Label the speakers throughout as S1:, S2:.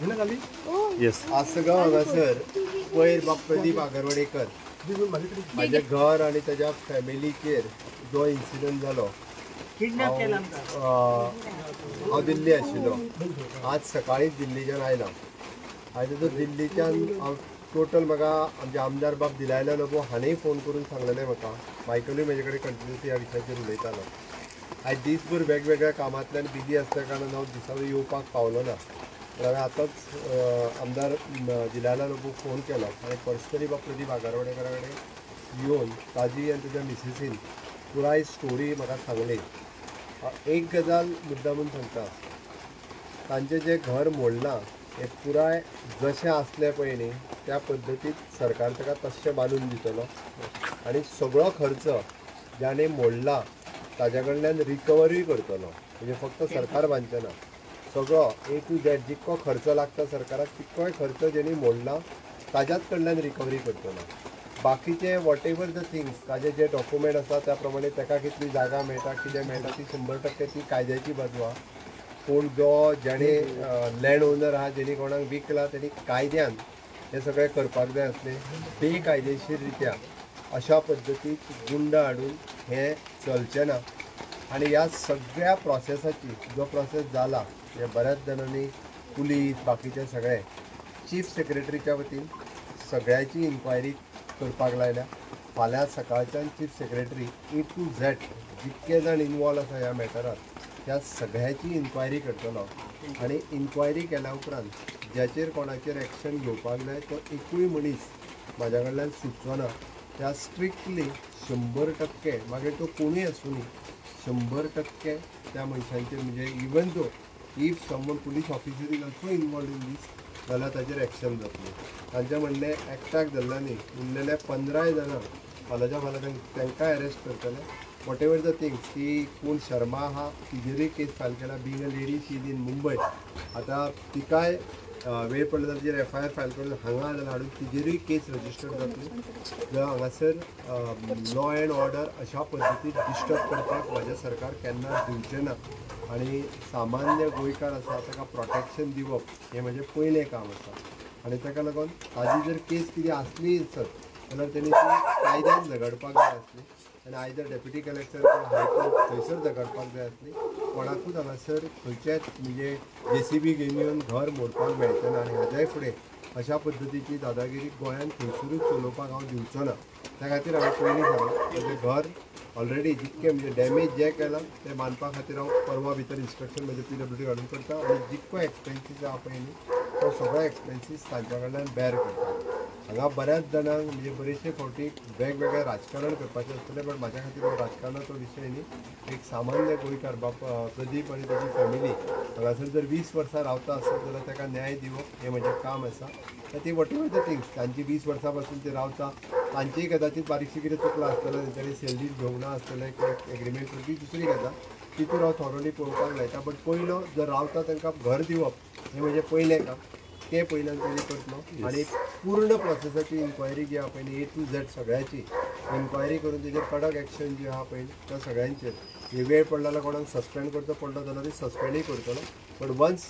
S1: Yes
S2: Assagao हांगासर वयर बाब प्रदीप आगरवाडेकर माझे घर आणि त्याच्या फॅमिलीचेर जो इन्सिडंट जालो हांव दिल्ली आशिल्लो आज सकाळीच दिल्लीच्यान आयला आयज तो दिल्लीच्यान हांव टोटल म्हाका आमचे आमदार बाब दिलायला लोबो हाणेंय फोन करून सांगलेलें म्हाका मायकलूय म्हजे कडेन कंटिन्युअसली ह्या विशयाचेर उलयतालो आयज दिसभर वेगवेगळ्या कामांतल्यान बिजी आसल्या कारणान हांव दिसाळी येवपाक पावलो ना पण हांवें आतांच आमदार दिलायला लोबोक फोन केलो आनी पर्सनली बाब प्रदीप आगरवाडेकरा कडेन येवन ताजी आनी ताज्या मिसेसीन पुराय स्टोरी म्हाका सांगली एक गजाल मुद्दामून सांगता तांचें जें घर मोडलां हें पुराय जशें आसलें पळय न्ही त्या पद्दतीत सरकार ताका तशें बांदून दितलो आनी सगळो खर्च ज्याने मोडला ताज्या कडल्यान रिकवरी करतलो म्हणजे फक्त सरकार बांदचें ना सगळो ए टू झेड जितको खर्च लागता सरकाराक तितकोय खर्च जेणी मोडला ताज्याच कडल्यान रिकवरी करतलो बाकीचे वॉट एवर द थिंग्स ताजे जे डॉक्युमेंट आसा त्या प्रमाणे ताका कितली जागा मेळटा कितें मेळटा ती 100% ती कायद्याची बाजू आहा पूण जो जेणे लँड ओनर आहा जेणी कोणाक विकला तेणी कायद्यान हे सगळें करपाक जाय आसलें बेकायदेशीर रित्या अशा पद्दतीत गुंड हाडून हें चलचें ना आनी ह्या सगळ्या प्रोसेसाची जो प्रोसेस जाला हे बऱ्याच जाणांनी पुलीस बाकीचे सगळे चीफ सेक्रेटरीच्या वतीन सगळ्याची इन्क्वायरी करपाक लायल्या फाल्यां सकाळच्यान chief secretary A to Z जितके जाण इनवॉल्व आसा ह्या मॅटरांत त्या सगळ्याची इन्क्वायरी करतलो आनी इन्क्वायरी केल्या उपरांत ज्याचेर कोणाचेर एक्शन घेवपाक जाय तो एकूय मनीस म्हाज्या कडल्यान सुटचो ना त्या स्ट्रिक्टली 100% मागीर तो कोणूय आसूं न्ही 100% त्या मनशांचेर म्हणजे even though if someone police officer is also involve in this जाल्यार ताचेर एक्शन जातली तांचें म्हणणें एकट्याक धरल्यांनी उरलेल्या 15 जाणां फाल्याच्या फाल्यां तांकां अरेस्ट करतले वॉट एवर द थिंग्स ती कोण शर्मा आहा तिजेरूय केस फायल केला being a lady she is in Mumbai आतां तिकाय वेळ पडलो जाल्यार तिजेर FIR फायल करून हांगा जाल्यार हाडून तिजेरूय केस रजिस्टर जातली जाल्यार हांगासर लॉ एंड ऑर्डर अशा पद्दतीन डिस्टर्ब करपाक म्हाजें सरकार केन्ना दिवचें ना आनी सामान्य गोंयकार आसा ताका प्रोटेक्शन दिवप हें म्हजें पयलें काम आसा आनी ताका लागून ताजी जर केस कितें आसली आसत जाल्यार तेणी ती कायद्यान झगडपाक जाय आसली आनी आयदर डेप्युटी कलेक्टर हायकोर्ट थंयसर झगडपाक जाय आसली कोणाकूच हांगासर खंयचेच म्हणजे JCB घेवन येवन घर मोडपाक मेळचें ना आनी हाज्याय फुडें अशा पद्दतीची दादागिरी गोंयांत खंयसरूच चलोवपाक हांव दिवचो ना त्या खातीर हांवें पयलीं सांगलें म्हजें घर ऑलरेडी जितकें म्हणजे डॅमेज जें केलां तें बांदपा खातीर हांव परवा भितर इन्स्ट्रक्शन म्हजे PWD काडून करता आनी जितको एक्सपेन्सीस आहा पळय न्ही तो सगळो एक्सपेन्सीस तांच्या कडल्यान बेर करता हांगा बऱ्याच जाणांक म्हणजे बरेचशे फावटी वेगवेगळें राजकारण करपाचें आसतलें बट म्हाज्या खातीर हो राजकारणाचो विशय न्ही एक सामान्य गोंयकार बाब प्रदीप आनी ताची फॅमिली हांगासर जर 20 वर्सां रावता आसत जाल्यार ताका न्याय दिवप हें म्हजें काम आसा ती वॉट एवर द थिंग्स तांची 20 वर्सां पासून ती रावता तांचीय कदाचित बारीकशी कितें चुकलां आसतलें तेंच्यांनी सॅलरी घेवंक ना आसतलें किंवां एग्रीमेंट करपी दुसरी गजाल तितूर हांव थॉरोली पळोवपाक लायता बट पयलो जर रावता तांकां घर दिवप हें म्हजें पयलें काम ते पयल्यान तेणी करतलो आनी पूर्ण प्रोसेसाची इन्क्वायरी जी आहा पळय न्ही A to Z सगळ्याची इन्क्वायरी करून तेजेर कडक एक्शन जी आहा पळय त्या सगळ्यांचेर हे वेळ पडला जाल्यार कोणाक सस्पेंड करचो पडलो जाल्यार सस्पेंडूय करतलो बट वन्स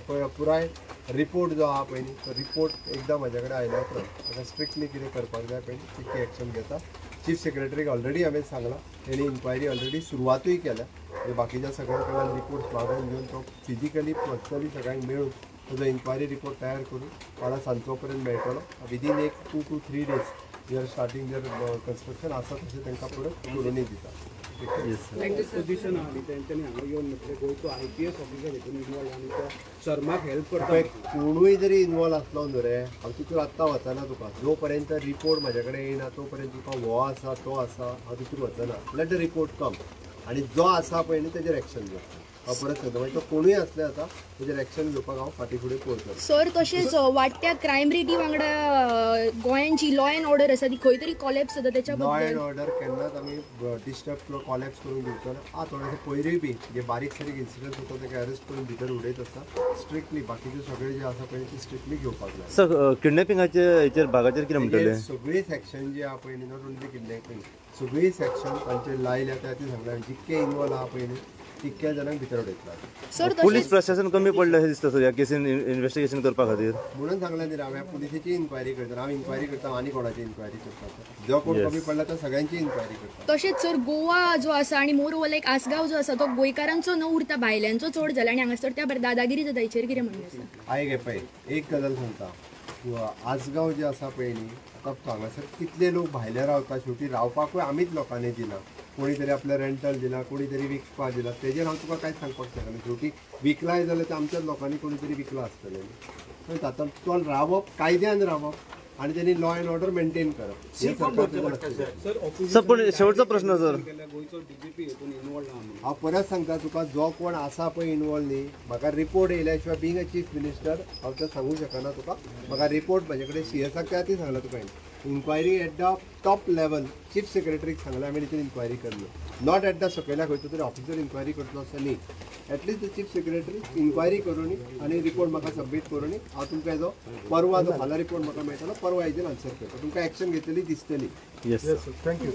S2: पुराय रिपोर्ट जो आहा पळय न्ही तो रिपोर्ट एकदां म्हाज्या कडेन आयल्या उपरांत ताका स्ट्रिक्टली कितें करपाक जाय पळय तितकी एक्शन घेता चीफ सेक्रेटरीक ऑलरेडी हांवें सांगलां तेणी इन्क्वायरी ऑलरेडी सुरवातूय केल्या म्हणजे बाकीच्या सगळ्यां कडल्यान रिपोर्ट्स मागोवन घेवन तो फिजिकली पर्सनली सगळ्यांक मेळून ताजो इन्क्वायरी रिपोर्ट तयार करून फाल्यां सांजचो पर्यंत मेळटलो विदीन एक 2 to 3 days जर स्टार्टींग जर कन्स्ट्रक्शन आसा तशें तांकां परत करूनय दिता
S3: पोजिशन आली तेंच्यांनी हांगा येवन म्हटलें गोंयचो IPS ऑफिसर हितून इनवॉल्व आनी तो शर्माक हेल्प करता
S2: कोणूय जरी इनवॉल्व आसलो न्हू रे हांव तितूर आत्तां वचना तुका जो पर्यंत रिपोर्ट म्हाजे कडेन येयना तो पर्यंत तुका हो आसा तो आसा हांव तितूर वचना लेट द रिपोर्ट कम आनी जो आसा पळय न्ही तेजेर एक्शन घेवप हांव परत सांगता मागीर तो कोणूय आसले आतां तेजेर एक्शन घेवपाक हांव फाटीं फुडें करता
S4: सर तशेंच वाडट्या क्रायम रेटी वांगडा गोंयांत जी लॉ एंड ऑर्डर आसा ती खंय तरी कॉलेप्स जाता त्याच्या
S2: लॉ एंड
S4: बद्दल
S2: ऑर्डर केन्नाच आमी डिस्टर्ब किंवा कॉलेप्स करून दिवचो ना थोडेशे पयरूय बी जे बारीक सारीक इन्सिडंट जाता ताका अरेस्ट करून भितर उडयत आसता स्ट्रिक्टली बाकीचे सगळे जे आसा पळय ती स्ट्रिक्टली घेवपाक जाय
S1: सर किडनॅपिंगाचे हेचेर भागाचेर कितें म्हणटले
S2: सगळी सेक्शन जी आहा पळय न्ही नॉट ओन्ली किडनॅपिंग सगळी सेक्शन तांचे लायल्या त्या ती सांगल्या जितके इनवॉल्व आहा पळय न्ही तितक्या जाणांक भितर उडयतला
S4: सर
S1: पुलीस
S4: तशेंच
S1: प्रशासन कमी पडलें अशें दिसता सर ह्या केसीन इन्व्हेस्टिगेशन करपा खातीर.
S2: म्हणून सांगलें न्ही हांवें पुलिसेची इन्क्वायरी करता. हांव इन्क्वायरी करता आनी कोणाची इन्क्वायरी करता. जो कोण कमी पडला तो सगळ्यांची इन्क्वायरी करता.
S4: तशेंच सर गोवा जो आसा आनी मोर लायक आसगांव जो आसा तो गोंयकारांचो न उरता भायल्यांचो चड जाला आनी हांगासर त्या भायर दादागिरी जाता हेचेर कितें म्हणणें आसा?
S2: आयक पळय एक गजाल सांगता. आसगांव जे आसा पळय न्ही आतां हांगासर कितले लोक भायले रावता. शेवटी रावपाकूय आमीच लोकांनी दिना. कोणी तरी आपलं रेंटल दिला, कोणी तरी विकपाक दिला. तेजेर हांव तुका कांयच सांगपाक शकना. शेवटी विकलाय जाल्यार ते आमच्याच लोकांनी कोणी तरी विकला आसतलें. पण आतां तो रावप कायद्यान रावप आणि त्यांनी लॉ अँड ऑर्डर मेंटेन करप हे सरकारचें.
S1: सर पण शेवटचो प्रश्न सर,
S3: गोंयचो डीजीपी हेतून इनवॉल्व आहा म्हणून.
S2: हांव परत सांगता तुका, जो कोण आसा पळय इनवॉल्व न्ही, म्हाका रिपोर्ट येयल्या शिवाय बींग अ चीफ मिनिस्टर हांव तें सांगूंक शकना तुका. म्हाका रिपोर्ट म्हाजे कडेन सीएसाक त्या ती सांगला तुका. Inquiry at the top level chief सेक्रेटरीक सांगला आमी तेचेर इन्क्वायरी करलो. नॉट एट द सकयल्या खंयचो तरी ऑफिसर इन्क्वायरी करतलो असो न्ही. एटलीस्ट चीफ सेक्रेटरी इन्क्वायरी करूनी आनी रिपोर्ट म्हाका सबमीट करूनी हांव तुमकां हेजो परवा जो फाल्यां रिपोर्ट म्हाका मेळटलो परवा हेजेर आन्सर करता. तुमकां एक्शन घेतलेली दिसतली.
S1: येस.
S2: थँक्यू.